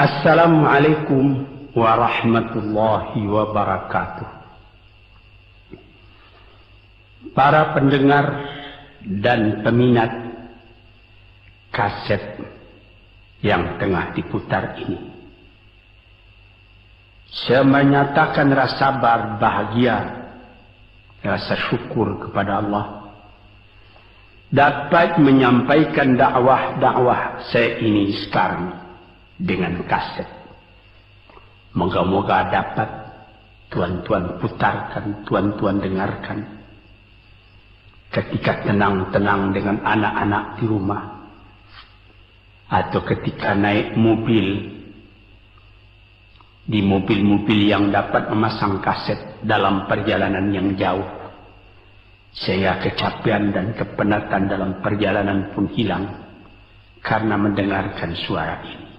Assalamualaikum warahmatullahi wabarakatuh. Para pendengar dan peminat kaset yang tengah diputar ini, saya menyatakan rasa bahagia, rasa syukur kepada Allah dapat menyampaikan dakwah saya ini sekarang dengan kaset. Moga-moga dapat tuan-tuan putarkan, tuan-tuan dengarkan ketika tenang-tenang dengan anak-anak di rumah, atau ketika naik mobil, di mobil-mobil yang dapat memasang kaset dalam perjalanan yang jauh, sehingga kecapean dan kepenatan dalam perjalanan pun hilang karena mendengarkan suara ini.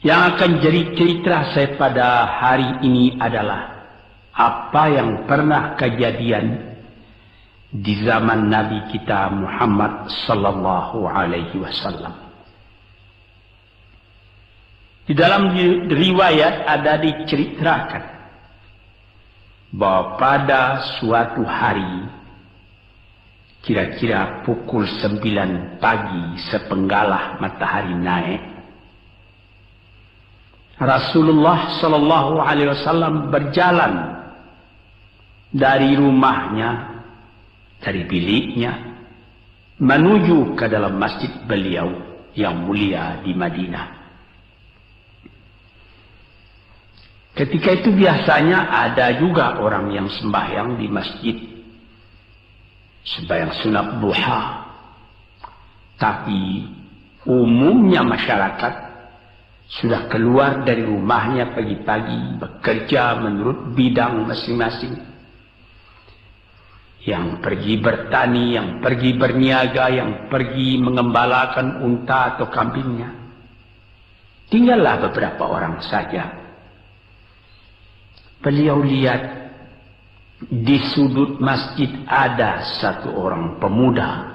Yang akan jadi cerita saya pada hari ini adalah apa yang pernah kejadian di zaman Nabi kita Muhammad sallallahu alaihi wasallam. Di dalam riwayat ada diceritakan bahwa pada suatu hari, kira-kira pukul 9 pagi sepenggalah matahari naik, Rasulullah sallallahu alaihi wasallam berjalan dari rumahnya, dari biliknya, menuju ke dalam masjid beliau yang mulia di Madinah. Ketika itu biasanya ada juga orang yang sembahyang di masjid, sembahyang sunat duha. Tapi umumnya masyarakat sudah keluar dari rumahnya pagi-pagi, bekerja menurut bidang masing-masing. Yang pergi bertani, yang pergi berniaga, yang pergi mengembalakan unta atau kambingnya. Tinggallah beberapa orang saja. Beliau lihat di sudut masjid ada satu orang pemuda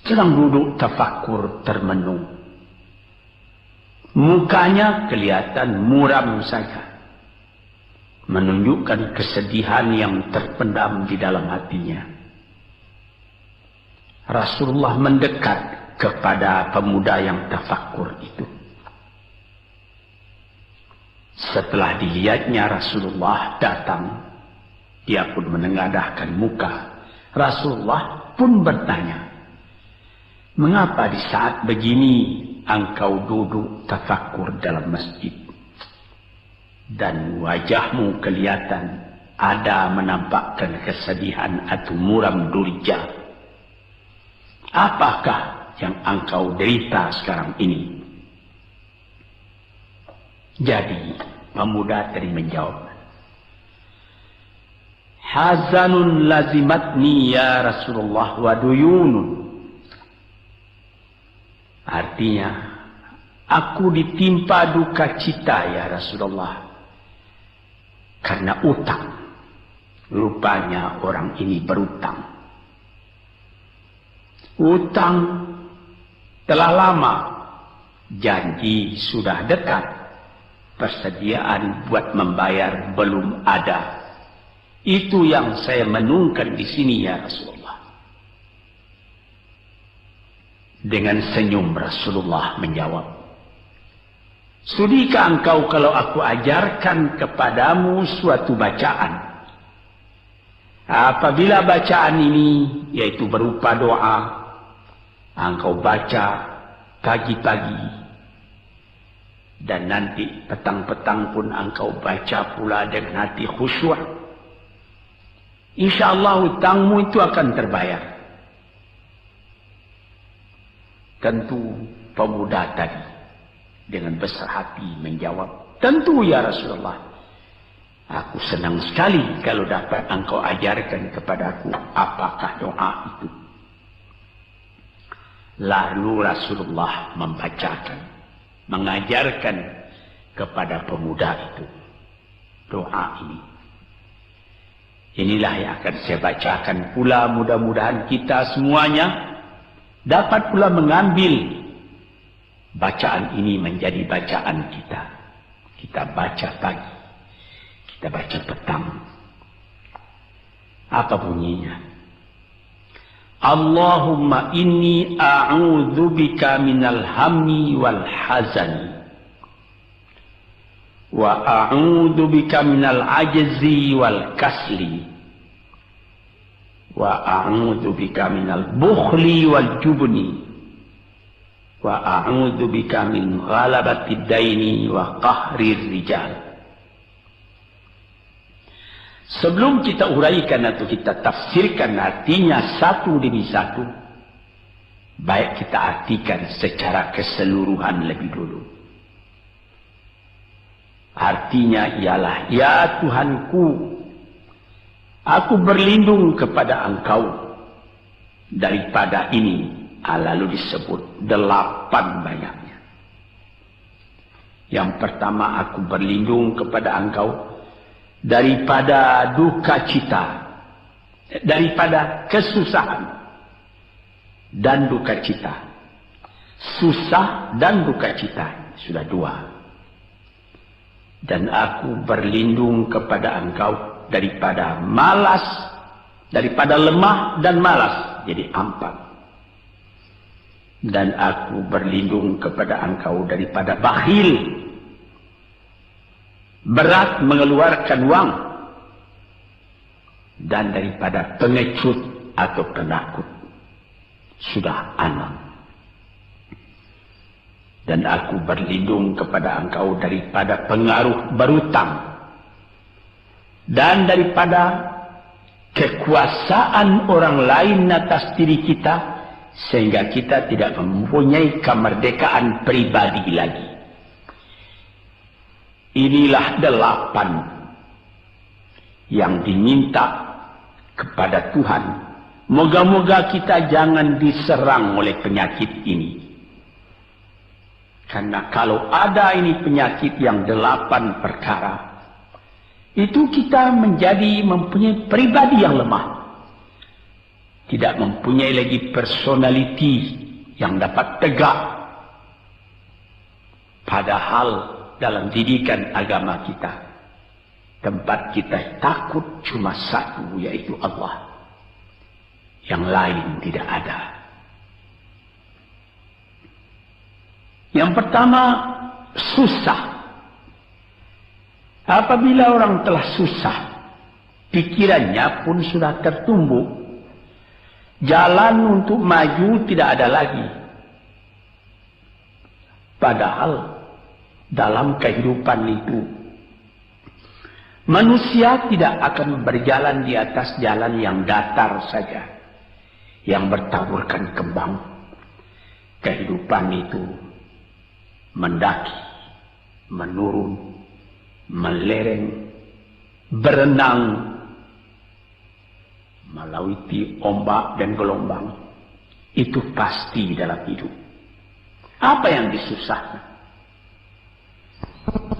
sedang duduk tafakur termenung. Mukanya kelihatan muram saja, menunjukkan kesedihan yang terpendam di dalam hatinya. Rasulullah mendekat kepada pemuda yang tafakur itu. Setelah dilihatnya Rasulullah datang, dia pun menengadahkan muka. Rasulullah pun bertanya, "Mengapa di saat begini engkau duduk tafakur dalam masjid? Dan wajahmu kelihatan ada menampakkan kesedihan atau muram durja. Apakah yang engkau derita sekarang ini?" Jadi pemuda tadi menjawab, "Hazanun lazimatni ya Rasulullah wa duyunun." Artinya, aku ditimpa duka cita ya Rasulullah karena utang. Rupanya orang ini berutang. Utang telah lama, janji sudah dekat, persediaan buat membayar belum ada. Itu yang saya menungkan di sini ya Rasulullah. Dengan senyum Rasulullah menjawab, "Sudikah engkau kalau aku ajarkan kepadamu suatu bacaan? Apabila bacaan ini, yaitu berupa doa, engkau baca pagi-pagi, dan nanti petang-petang pun engkau baca pula dengan hati khusyuk, insyaallah hutangmu itu akan terbayar." Tentu pemuda tadi dengan besar hati menjawab, "Tentu ya Rasulullah. Aku senang sekali kalau dapat engkau ajarkan kepadaku apakah doa itu." Lalu Rasulullah membacakan, mengajarkan kepada pemuda itu doa ini. Inilah yang akan saya bacakan pula, mudah-mudahan kita semuanya dapat pula mengambil bacaan ini menjadi bacaan kita. Kita baca pagi, kita baca petang. Apa bunyinya? Allahumma inni a'udzubika minal hammi wal hazani. Wa a'udzubika minal ajzi wal kasli. Wa a'udzubika minal bukhli wal jubni. Wa a'udzubika min ghalabati daini wa qahrir rijal. Sebelum kita uraikan atau kita tafsirkan artinya satu demi satu, baik kita artikan secara keseluruhan lebih dulu. Artinya ialah, ya Tuhanku, aku berlindung kepada Engkau daripada ini. Lalu disebut 8 banyaknya. Yang pertama, aku berlindung kepada Engkau daripada duka cita, daripada kesusahan dan duka cita. Susah dan duka cita, sudah 2. Dan aku berlindung kepada Engkau daripada malas, daripada lemah dan malas, jadi 4. Dan aku berlindung kepada Engkau daripada bakhil, berat mengeluarkan wang, dan daripada pengecut atau penakut, sudah 6. Dan aku berlindung kepada Engkau daripada pengaruh berutang, dan daripada kekuasaan orang lain atas diri kita, sehingga kita tidak mempunyai kemerdekaan pribadi lagi. Inilah 8 yang diminta kepada Tuhan. Moga-moga kita jangan diserang oleh penyakit ini. Karena kalau ada ini penyakit yang 8 perkara, itu kita mempunyai pribadi yang lemah. Tidak mempunyai lagi personality yang dapat tegak. Padahal dalam didikan agama kita, tempat kita takut cuma satu, yaitu Allah. Yang lain tidak ada. Yang pertama, susah. Apabila orang telah susah, pikirannya pun sudah tertumbuk. Jalan untuk maju tidak ada lagi. Padahal dalam kehidupan itu, manusia tidak akan berjalan di atas jalan yang datar saja, yang bertaburkan kembang. Kehidupan itu mendaki, menurun, melereng, berenang, melalui ombak dan gelombang. Itu pasti dalam hidup. Apa yang disusahkan?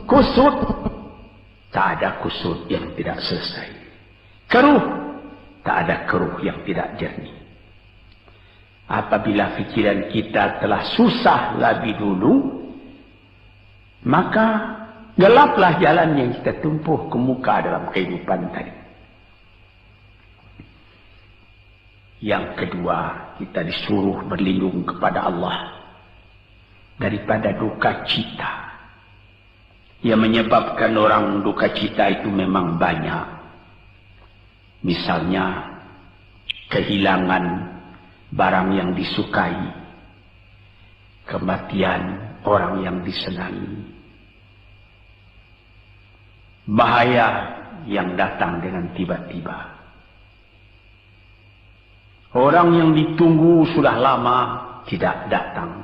Kusut, tak ada kusut yang tidak selesai. Keruh, tak ada keruh yang tidak jernih. Apabila pikiran kita telah susah lebih dulu, maka gelaplah jalan yang kita tempuh ke muka dalam kehidupan tadi. Yang kedua, kita disuruh berlindung kepada Allah daripada duka cita. Yang menyebabkan orang duka cita itu memang banyak. Misalnya, kehilangan barang yang disukai, kematian orang yang disenangi, bahaya yang datang dengan tiba-tiba. Orang yang ditunggu sudah lama tidak datang.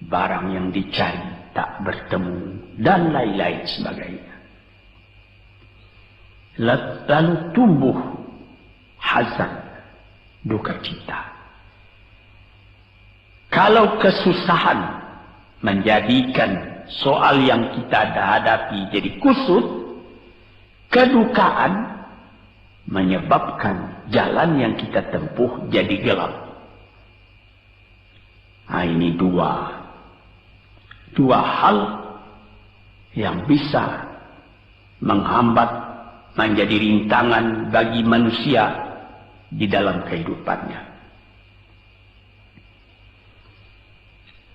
Barang yang dicari tak bertemu, dan lain-lain sebagainya. Lalu tumbuh hazan, duka cita. Kalau kesusahan menjadikan soal yang kita hadapi jadi kusut, kedukaan menyebabkan jalan yang kita tempuh jadi gelap. Nah, ini 2 dua hal yang bisa menghambat, menjadi rintangan bagi manusia di dalam kehidupannya.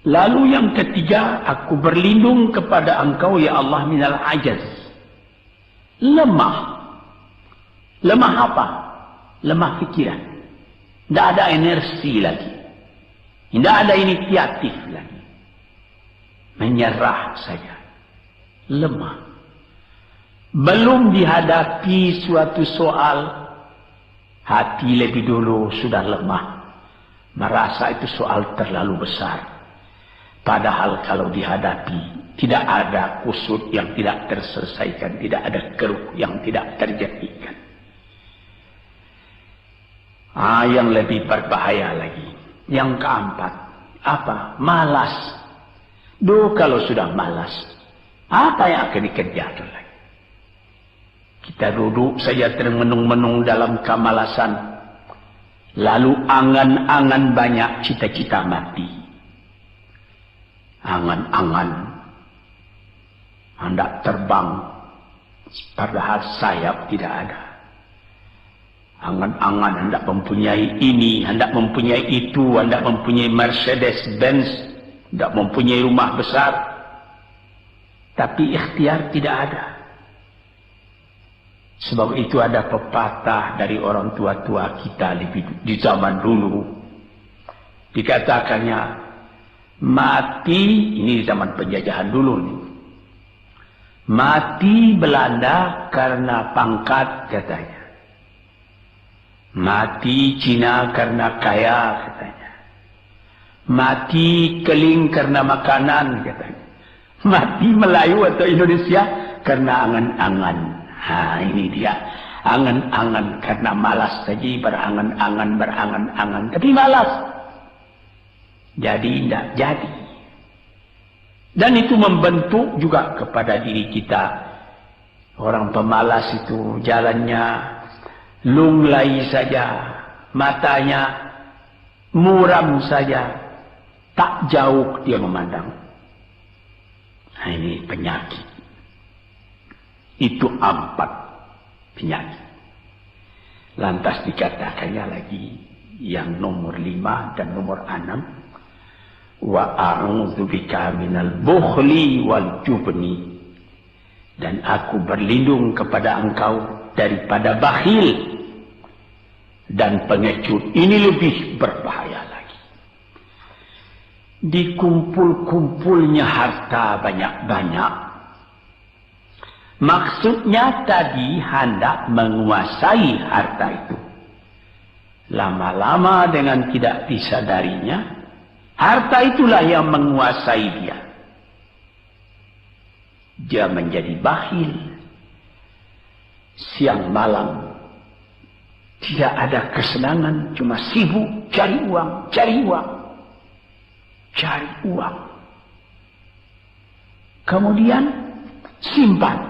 Lalu yang ketiga, aku berlindung kepada Engkau ya Allah minal ajaz. Lemah. Lemah apa? Lemah pikiran. Tidak ada energi lagi. Tidak ada inisiatif lagi. Menyerah saja. Lemah. Belum dihadapi suatu soal, hati lebih dulu sudah lemah. Merasa itu soal terlalu besar. Padahal kalau dihadapi, tidak ada kusut yang tidak terselesaikan, tidak ada keruh yang tidak terjadikan. Yang lebih berbahaya lagi. Yang keempat, apa? Malas. Kalau sudah malas, apa yang akan dikerjakan lagi? Kita duduk saja termenung-menung dalam kemalasan. Lalu angan-angan banyak, cita-cita mati. Angan-angan hendak terbang, padahal sayap tidak ada. Angan-angan hendak mempunyai ini, hendak mempunyai itu, hendak mempunyai Mercedes-Benz, hendak mempunyai rumah besar. Tapi ikhtiar tidak ada. Sebab itu ada pepatah dari orang tua-tua kita di zaman dulu. Dikatakannya, mati, ini di zaman penjajahan dulu nih. Mati Belanda karena pangkat katanya. Mati Cina karena kaya katanya. Mati Keling karena makanan katanya. Mati Melayu atau Indonesia karena angan-angan. Ini dia. Angan-angan karena malas saja, berangan-angan. Tapi malas. Jadi tidak jadi. Dan itu membentuk juga kepada diri kita. Orang pemalas itu jalannya lunglai saja, matanya muram saja, tak jauh dia memandang. Ini penyakit. Itu 4 penyakit. Lantas dikatakannya lagi yang nomor 5 dan nomor 6. Wa a'udzubika minal bukhli wal jubni. Dan aku berlindung kepada Engkau daripada bakhil dan pengecut. Ini lebih berbahaya lagi. Dikumpul-kumpulnya harta banyak-banyak. Maksudnya tadi hendak menguasai harta itu. Lama-lama dengan tidak disadarinya, harta itulah yang menguasai dia. Dia menjadi bakhil. Siang malam tidak ada kesenangan, cuma sibuk cari uang. Kemudian simpan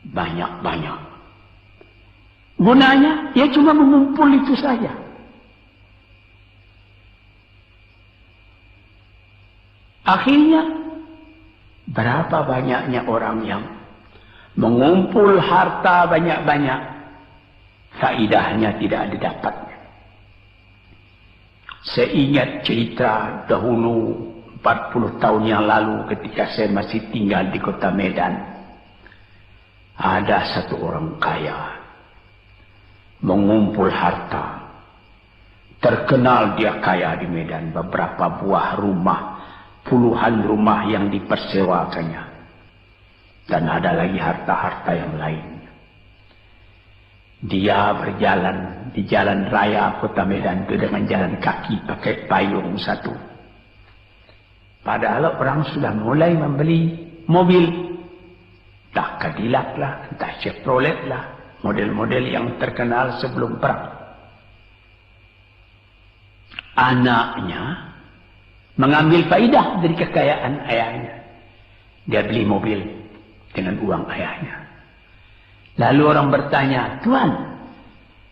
banyak-banyak. Gunanya ya cuma mengumpul itu saja. Akhirnya berapa banyaknya orang yang mengumpul harta banyak-banyak, faidahnya tidak didapatnya. Saya ingat cerita dahulu 40 tahun yang lalu ketika saya masih tinggal di kota Medan. Ada satu orang kaya mengumpul harta. Terkenal dia kaya di Medan, beberapa buah rumah, puluhan rumah yang dipersewakannya. Dan ada lagi harta-harta yang lain. Dia berjalan di jalan raya kota Medan itu dengan jalan kaki pakai payung satu. Padahal orang sudah mulai membeli mobil. Entah Cadillac lah, entah Chevrolet lah. Model-model yang terkenal sebelum perang. Anaknya mengambil faidah dari kekayaan ayahnya. Dia beli mobil dengan uang ayahnya. Lalu orang bertanya, Tuan,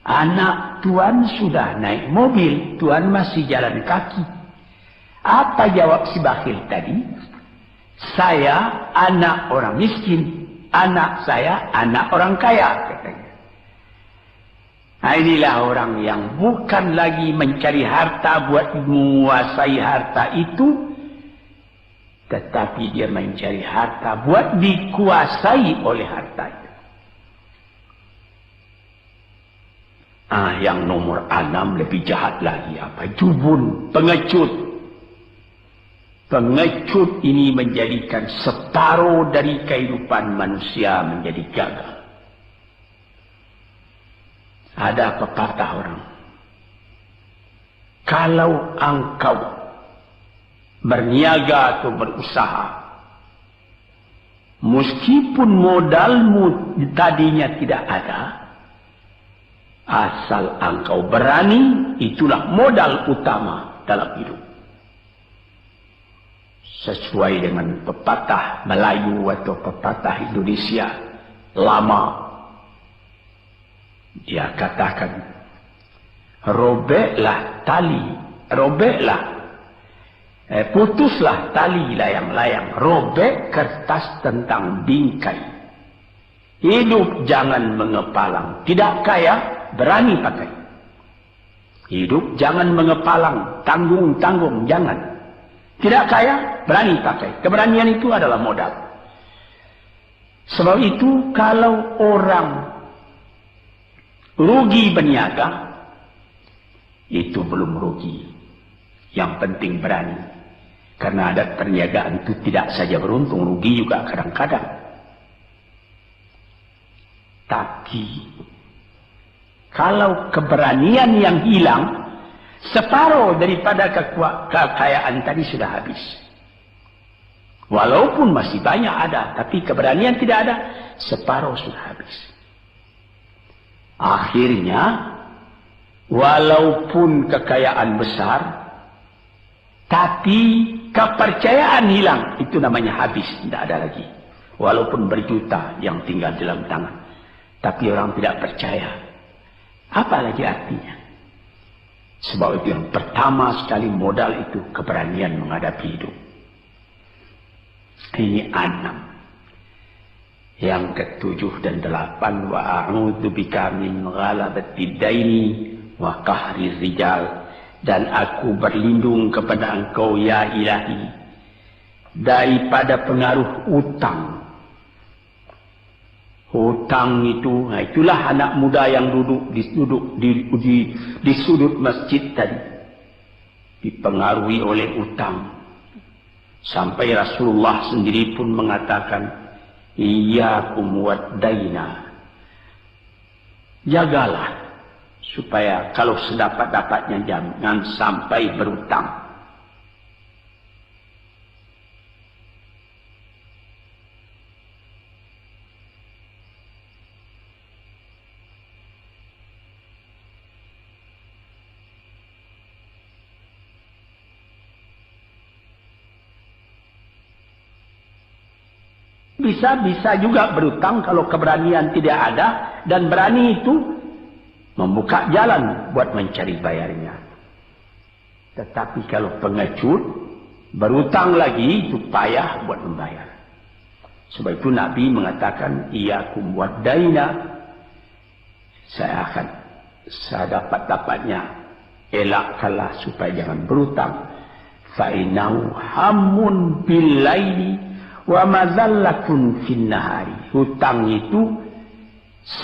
anak Tuan sudah naik mobil, Tuan masih jalan kaki. Apa jawab si bakhil tadi? Saya anak orang miskin. Anak saya anak orang kaya, katanya. Nah, inilah orang yang bukan lagi mencari harta buat menguasai harta itu, tetapi dia mencari harta buat dikuasai oleh harta itu. Yang nomor 6 lebih jahat lagi. Apa? Jubun, pengecut. Pengecut ini menjadikan separuh dari kehidupan manusia menjadi gagal. Ada pepatah orang, kalau engkau berniaga atau berusaha, meskipun modalmu tadinya tidak ada, asal engkau berani, itulah modal utama dalam hidup. Sesuai dengan pepatah Melayu atau pepatah Indonesia lama, dia katakan, putuslah tali layang-layang, robek kertas tentang bingkai. Hidup jangan mengepalang, tidak kaya berani pakai. Hidup jangan mengepalang, tanggung-tanggung jangan. Tidak kaya berani pakai. Keberanian itu adalah modal. Sebab itu kalau orang rugi berniaga, itu belum rugi. Yang penting berani. Karena ada perniagaan itu tidak saja beruntung, rugi juga kadang-kadang. Tapi kalau keberanian yang hilang, separuh daripada kekayaan tadi sudah habis. Walaupun masih banyak ada, tapi keberanian tidak ada, separuh sudah habis. Akhirnya, walaupun kekayaan besar, tapi kepercayaan hilang, itu namanya habis, tidak ada lagi. Walaupun berjuta yang tinggal dalam tangan, tapi orang tidak percaya. Apa lagi artinya? Sebab itu yang pertama sekali modal itu keberanian menghadapi hidup. Ini 6. Yang ke-7 dan 8, wa a'udzu bika min ghalabatid daini wa qahri rijal, dan aku berlindung kepada Engkau ya Ilahi daripada pengaruh utang. Hutang itu, itulah anak muda yang duduk di sudut masjid tadi, dipengaruhi oleh utang. Sampai Rasulullah sendiri pun mengatakan, iyyakum wad-daina. Jagalah supaya kalau sedapat-dapatnya jangan sampai berutang. Bisa juga berutang kalau keberanian tidak ada, dan berani itu membuka jalan buat mencari bayarnya. Tetapi kalau pengecut berutang lagi, itu payah buat membayar. Sebab itu Nabi mengatakan, iyyakum wad-daina, saya akan sedapat-dapatnya elakkanlah supaya jangan berutang. Fa innahu hammun bil laili wa mazallatun fin nahari. Hutang itu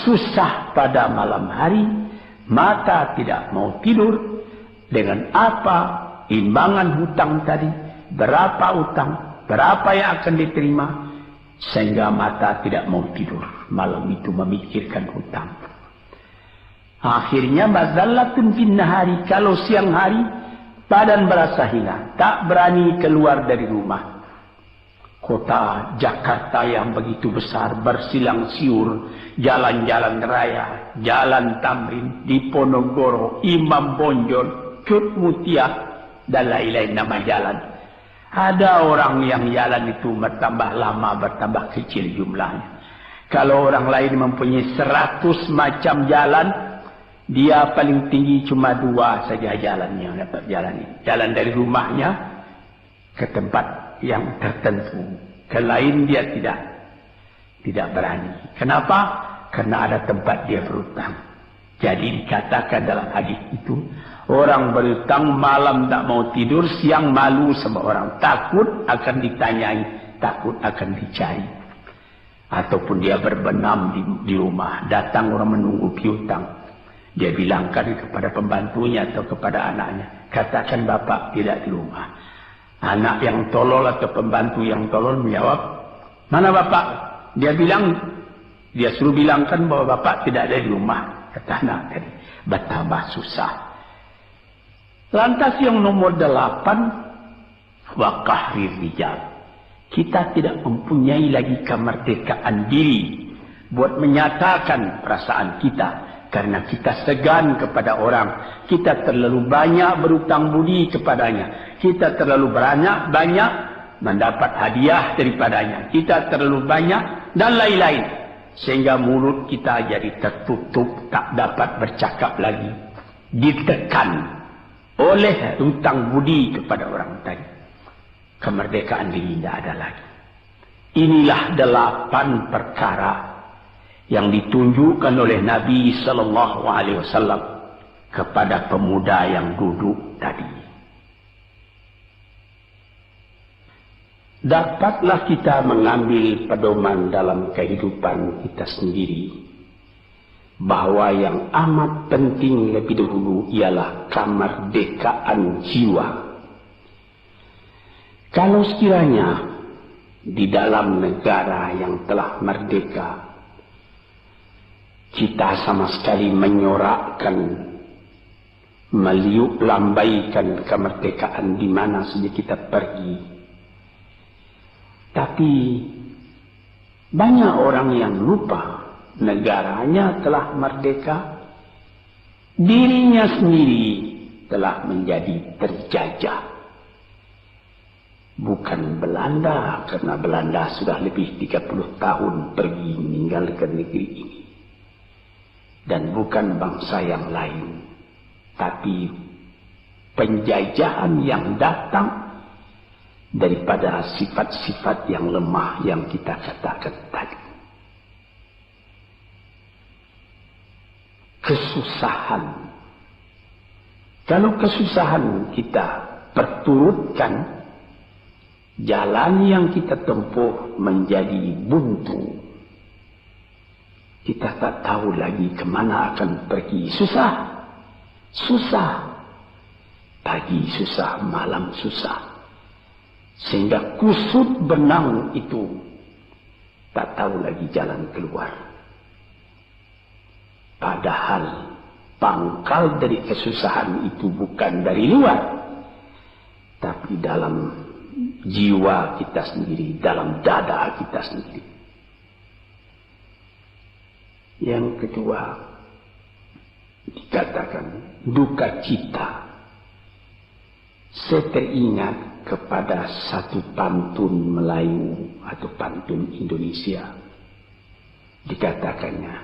susah pada malam hari, mata tidak mau tidur. Dengan apa imbangan hutang tadi, berapa utang, berapa yang akan diterima, sehingga mata tidak mau tidur malam itu memikirkan hutang. Akhirnya mazallatun fin nahari, kalau siang hari badan berasa hina, tak berani keluar dari rumah. Kota Jakarta yang begitu besar, bersilang siur, jalan-jalan raya, jalan Tamrin, Diponegoro, Imam Bonjol, Cut Mutia, dan lain-lain nama jalan. Ada orang yang jalan itu bertambah lama, bertambah kecil jumlahnya. Kalau orang lain mempunyai 100 macam jalan, dia paling tinggi cuma 2 saja jalannya dapat jalani. Jalan dari rumahnya ke tempat yang tertentu. Ke lain dia tidak berani. Kenapa? Karena ada tempat dia berhutang. Jadi dikatakan dalam hadis itu, orang berhutang malam tak mau tidur, siang malu sama orang. Takut akan ditanyai, takut akan dicari. Ataupun dia berbenam di rumah, datang orang menunggu piutang. Dia bilangkan kepada pembantunya atau kepada anaknya, katakan bapak tidak di rumah. Anak yang tolol atau pembantu yang tolol menjawab, mana bapak? Dia suruh bilangkan bahwa bapak tidak ada di rumah. Kata anak tadi, betapa susah. Lantas yang nomor 8, wa qahrir rijal. Kita tidak mempunyai lagi kemerdekaan diri buat menyatakan perasaan kita. Karena kita segan kepada orang. Kita terlalu banyak berutang budi kepadanya. Kita terlalu banyak mendapat hadiah daripadanya. Kita terlalu banyak dan lain-lain. Sehingga mulut kita jadi tertutup, tak dapat bercakap lagi. Ditekan oleh hutang budi kepada orang tadi. Kemerdekaan diri tidak ada lagi. Inilah 8 perkara yang ditunjukkan oleh Nabi Sallallahu Alaihi Wasallam kepada pemuda yang duduk tadi. Dapatlah kita mengambil pedoman dalam kehidupan kita sendiri bahwa yang amat penting lebih dahulu ialah kemerdekaan jiwa. Kalau sekiranya di dalam negara yang telah merdeka kita sama sekali menyorakkan, meliuk lambaikan kemerdekaan di mana saja kita pergi. Tapi banyak orang yang lupa negaranya telah merdeka, dirinya sendiri telah menjadi terjajah. Bukan Belanda, karena Belanda sudah lebih 30 tahun pergi meninggalkan negeri ini. Dan bukan bangsa yang lain, tapi penjajahan yang datang daripada sifat-sifat yang lemah yang kita katakan tadi. Kesusahan. Kalau kesusahan kita perturutkan, jalan yang kita tempuh menjadi buntu. Kita tak tahu lagi kemana akan pergi. Susah. Pagi susah, malam susah. Sehingga kusut benang itu tak tahu lagi jalan keluar. Padahal pangkal dari kesusahan itu bukan dari luar, tapi dalam jiwa kita sendiri, dalam dada kita sendiri. Yang kedua, dikatakan duka cita. Saya teringat kepada satu pantun Melayu atau pantun Indonesia. Dikatakannya,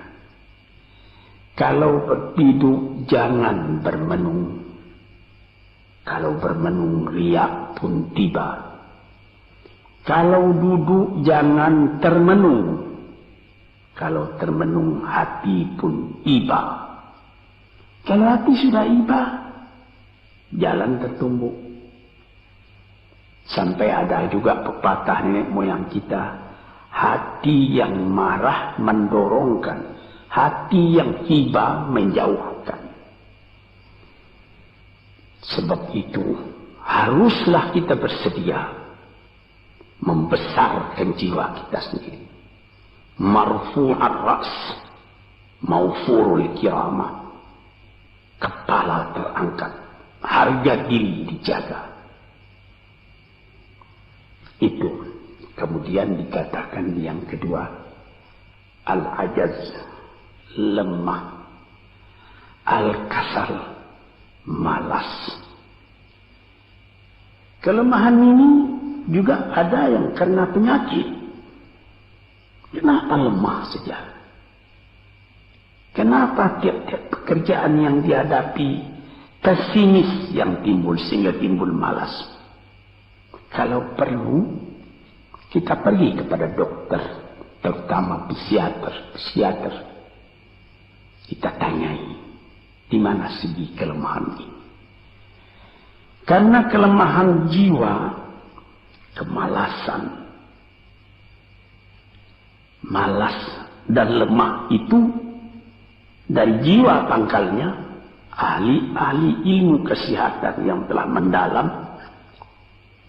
kalau berpiduk jangan bermenung. Kalau bermenung riak pun tiba. Kalau duduk jangan termenung. Kalau termenung hati pun iba. Kalau hati sudah iba, jalan tertumbuk. Sampai ada juga pepatah nenek moyang kita, hati yang marah mendorongkan, hati yang iba menjauhkan. Sebab itu haruslah kita bersedia membesarkan jiwa kita sendiri. Marfu'ar ra's, maufurul kiramah. Kepala terangkat, harga diri dijaga. Itu. Kemudian dikatakan yang kedua, al-ajaz, lemah, al-kasal, malas. Kelemahan ini juga ada yang karena penyakit. Kenapa lemah saja? Kenapa tiap-tiap pekerjaan yang dihadapi pesimis yang timbul sehingga timbul malas? kalau perlu kita pergi kepada dokter, terutama psikiater. Kita tanyai di mana segi kelemahan ini. Karena kelemahan jiwa, kemalasan, malas dan lemah itu dari jiwa pangkalnya. Ahli-ahli ilmu kesehatan yang telah mendalam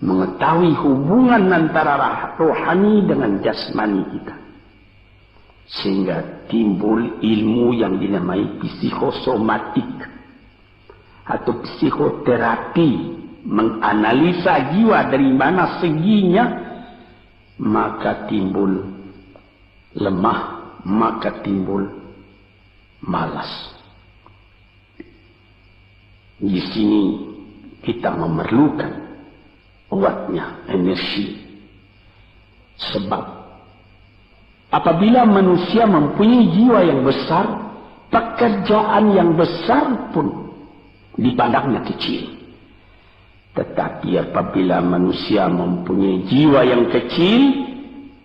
mengetahui hubungan antara rohani dengan jasmani kita, sehingga timbul ilmu yang dinamai psikosomatik atau psikoterapi, menganalisa jiwa dari mana seginya, maka timbul lemah, maka timbul malas. Di sini kita memerlukan kuatnya energi. Sebab apabila manusia mempunyai jiwa yang besar, pekerjaan yang besar pun dipandangnya kecil. Tetapi apabila manusia mempunyai jiwa yang kecil,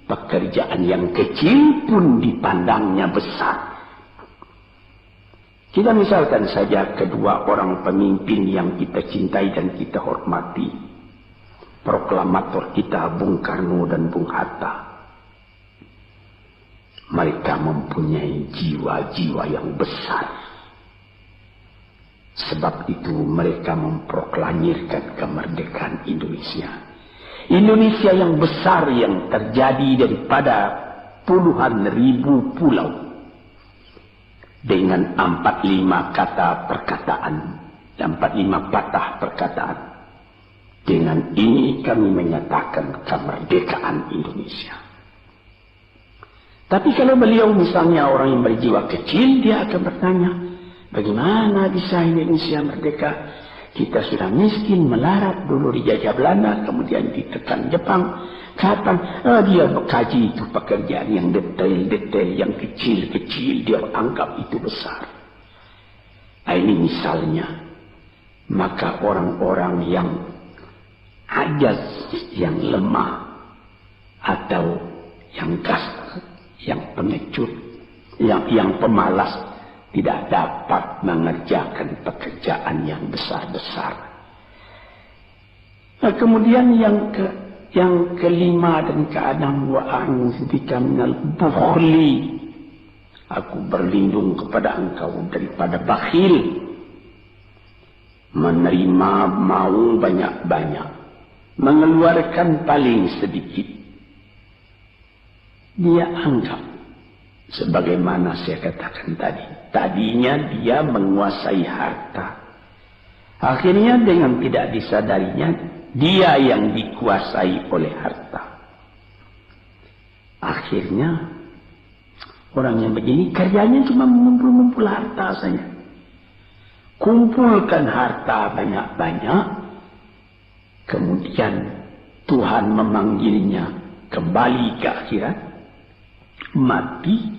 pekerjaan yang kecil pun dipandangnya besar. Kita misalkan saja kedua orang pemimpin yang kita cintai dan kita hormati. Proklamator kita Bung Karno dan Bung Hatta. Mereka mempunyai jiwa-jiwa yang besar. Sebab itu mereka memproklamirkan kemerdekaan Indonesia. Indonesia yang besar yang terjadi daripada puluhan ribu pulau. Dengan 45 kata perkataan, 45 patah perkataan. Dengan ini kami menyatakan kemerdekaan Indonesia. Tapi kalau beliau misalnya orang yang berjiwa kecil, dia akan bertanya, bagaimana bisa Indonesia merdeka? Kita sudah miskin, melarat, dulu dijajah Belanda, kemudian ditekan Jepang. Kapan dia mengkaji itu pekerjaan yang detail-detail, yang kecil-kecil, dia anggap itu besar. Ini misalnya. Maka orang-orang yang ajaz, yang lemah, atau yang kasar, yang pengecut, yang pemalas, tidak dapat mengerjakan pekerjaan yang besar-besar. Nah, kemudian yang kelima dan keenam, wa a'udzubika minal bukhli. Aku berlindung kepada engkau daripada bakhil. Menerima mau banyak-banyak, mengeluarkan paling sedikit. Dia anggap, sebagaimana saya katakan tadi, tadinya dia menguasai harta. Akhirnya dengan tidak disadarinya, dia yang dikuasai oleh harta. Akhirnya orang yang begini kerjanya cuma mengumpul-ngumpul harta saja. Kumpulkan harta banyak-banyak, kemudian Tuhan memanggilnya kembali ke akhirat, mati,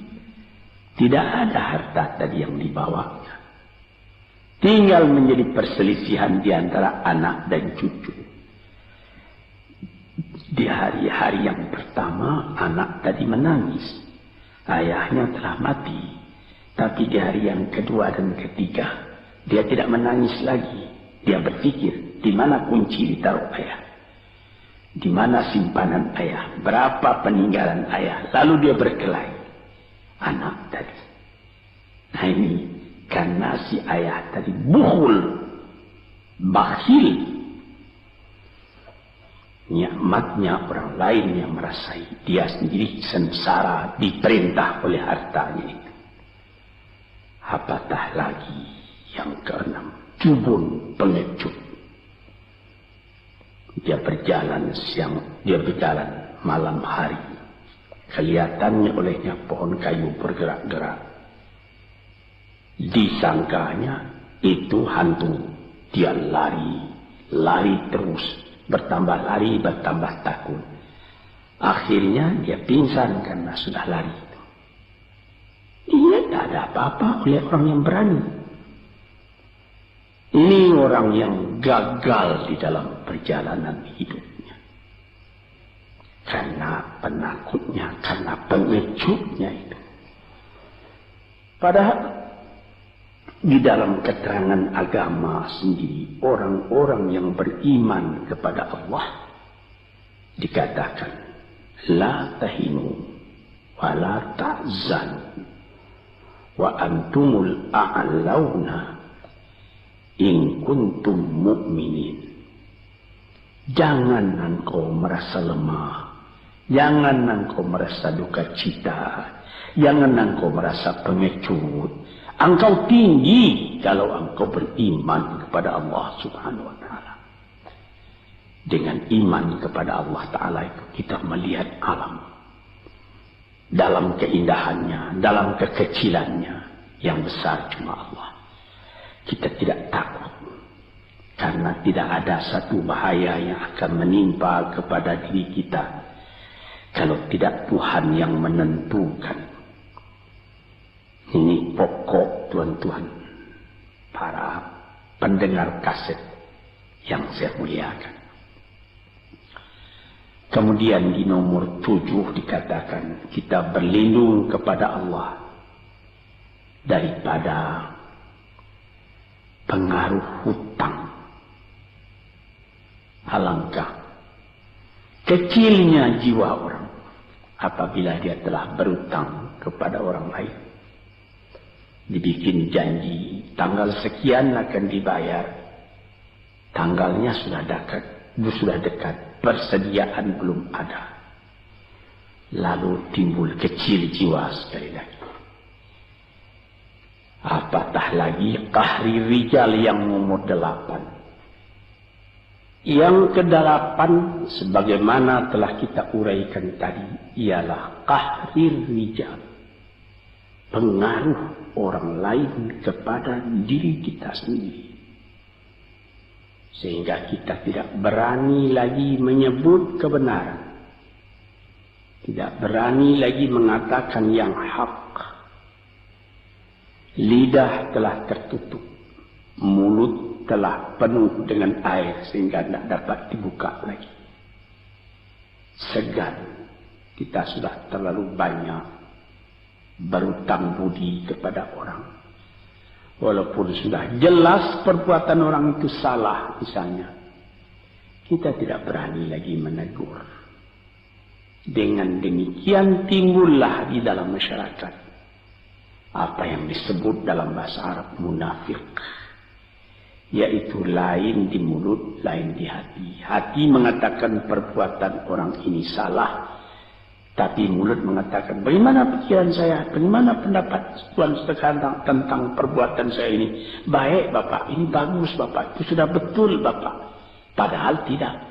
tidak ada harta tadi yang dibawanya. Tinggal menjadi perselisihan di antara anak dan cucu. Di hari-hari yang pertama, anak tadi menangis. Ayahnya telah mati. Tapi di hari yang kedua dan ketiga, dia tidak menangis lagi. Dia berpikir, di mana kunci ditaruh ayah? Di mana simpanan ayah? Berapa peninggalan ayah? Lalu dia berkelahi. Anak tadi. Nah ini, karena si ayah tadi bukhul, bakhil. Nikmatnya orang lain yang merasai, dia sendiri sengsara diperintah oleh hartanya itu. Apatah lagi yang keenam, jubun, pengecut. Dia berjalan siang, dia berjalan malam hari. Kelihatannya olehnya pohon kayu bergerak-gerak. Disangkanya itu hantu. Dia lari terus. Bertambah lari, bertambah takut. Akhirnya dia pingsan karena sudah lari. Dia tidak ada apa-apa oleh orang yang berani. Ini orang yang gagal di dalam perjalanan hidupnya. karena penakutnya, karena pengejutnya itu. Padahal di dalam keterangan agama sendiri, orang-orang yang beriman kepada Allah dikatakan la tahinu wa la tahzanu wa antumul a'launa in kuntum mu'minin. Jangan engkau merasa lemah, jangan engkau merasa duka cita, jangan engkau merasa pengecut. Engkau tinggi kalau engkau beriman kepada Allah Subhanahu wa ta'ala. Dengan iman kepada Allah Ta'ala itu kita melihat alam dalam keindahannya, dalam kekecilannya. Yang besar cuma Allah. Kita tidak takut karena tidak ada satu bahaya yang akan menimpa kepada diri kita kalau tidak Tuhan yang menentukan. Ini pokok tuan-tuan, para pendengar kaset yang saya muliakan. Kemudian di nomor 7 dikatakan kita berlindung kepada Allah daripada pengaruh hutang. Alangkah kecilnya jiwa orang apabila dia telah berutang kepada orang lain. Dibikin janji tanggal sekian akan dibayar, tanggalnya sudah dekat, persediaan belum ada, lalu timbul kecil jiwa sekali lagi. Apatah lagi qahri rijal yang nomor 8. Yang ke-8 sebagaimana telah kita uraikan tadi ialah qahri rijal, pengaruh orang lain kepada diri kita sendiri. Sehingga kita tidak berani lagi menyebut kebenaran. Tidak berani lagi mengatakan yang hak. Lidah telah tertutup. Mulut telah penuh dengan air sehingga tidak dapat dibuka lagi. Segan. Kita sudah terlalu banyak berutang budi kepada orang. Walaupun sudah jelas perbuatan orang itu salah misalnya, kita tidak berani lagi menegur. Dengan demikian timbullah di dalam masyarakat apa yang disebut dalam bahasa Arab munafik, yaitu lain di mulut, lain di hati. Hati mengatakan perbuatan orang ini salah, tapi mulut mengatakan, bagaimana pikiran saya, bagaimana pendapat Tuhan sekarang tentang perbuatan saya ini. Baik Bapak, ini bagus Bapak, itu sudah betul Bapak. Padahal tidak.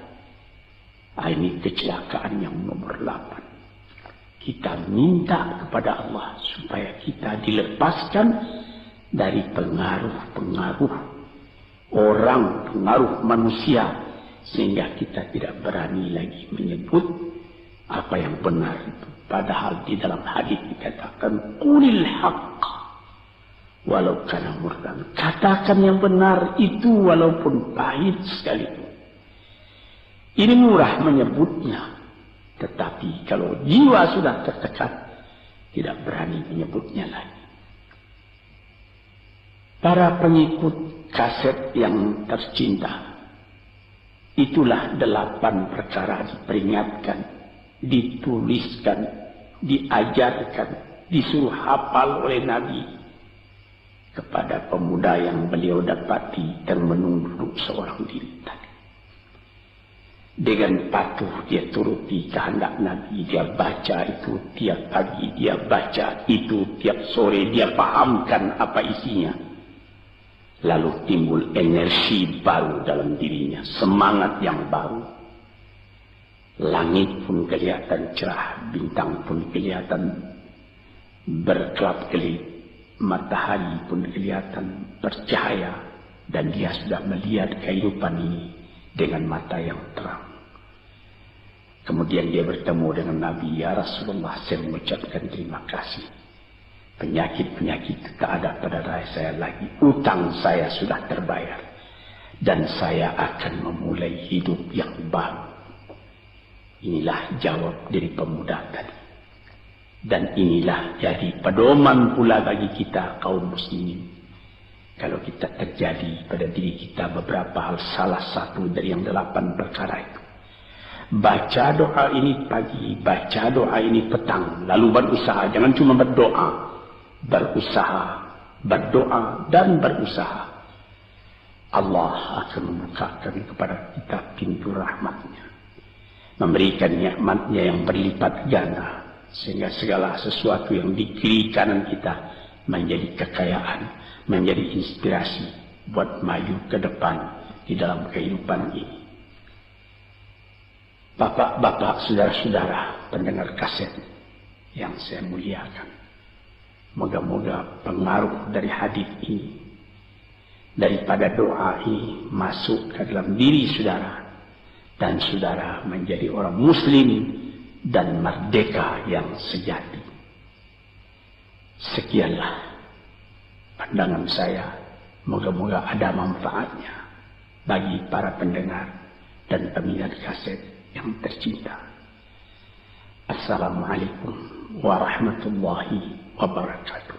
Ini kecelakaan yang nomor 8. Kita minta kepada Allah supaya kita dilepaskan dari pengaruh-pengaruh orang, pengaruh manusia. Sehingga kita tidak berani lagi menyebut apa yang benar itu. Padahal di dalam hadis dikatakan qulil haqq walau kana murran. Katakan yang benar itu walaupun pahit sekalipun. Ini murah menyebutnya, tetapi kalau jiwa sudah tertekan tidak berani menyebutnya lagi. Para pengikut kaset yang tercinta, itulah 8 perkara diperingatkan, dituliskan, diajarkan, disuruh hafal oleh Nabi kepada pemuda yang beliau dapati dan menunggu seorang diri tadi. Dengan patuh dia turuti kehendak Nabi, dia baca itu tiap pagi, dia baca itu tiap sore, dia pahamkan apa isinya. Lalu timbul energi baru dalam dirinya, semangat yang baru. Langit pun kelihatan cerah, bintang pun kelihatan berkelap-kelip, matahari pun kelihatan bercahaya, dan dia sudah melihat kehidupan ini dengan mata yang terang. Kemudian dia bertemu dengan Nabi, ya Rasulullah, saya mengucapkan terima kasih. Penyakit-penyakit tak ada pada saya lagi, utang saya sudah terbayar, dan saya akan memulai hidup yang baru. Inilah jawab dari pemuda tadi. Dan inilah jadi pedoman pula bagi kita kaum muslimin. Kalau kita terjadi pada diri kita beberapa hal, salah satu dari yang 8 perkara itu. Baca doa ini pagi, baca doa ini petang, lalu berusaha. Jangan cuma berdoa, berusaha, berdoa dan berusaha. Allah akan membukakan kepada kita pintu rahmatnya, memberikan nikmatnya yang berlipat ganda, sehingga segala sesuatu yang di kiri kanan kita menjadi kekayaan, menjadi inspirasi buat maju ke depan di dalam kehidupan ini. Bapak-bapak, saudara-saudara pendengar kaset yang saya muliakan, moga-moga pengaruh dari hadis ini, daripada doa ini masuk ke dalam diri saudara, dan saudara menjadi orang muslim dan merdeka yang sejati. Sekianlah pandangan saya, moga-moga ada manfaatnya bagi para pendengar dan peminat kaset yang tercinta. Assalamualaikum warahmatullahi wabarakatuh.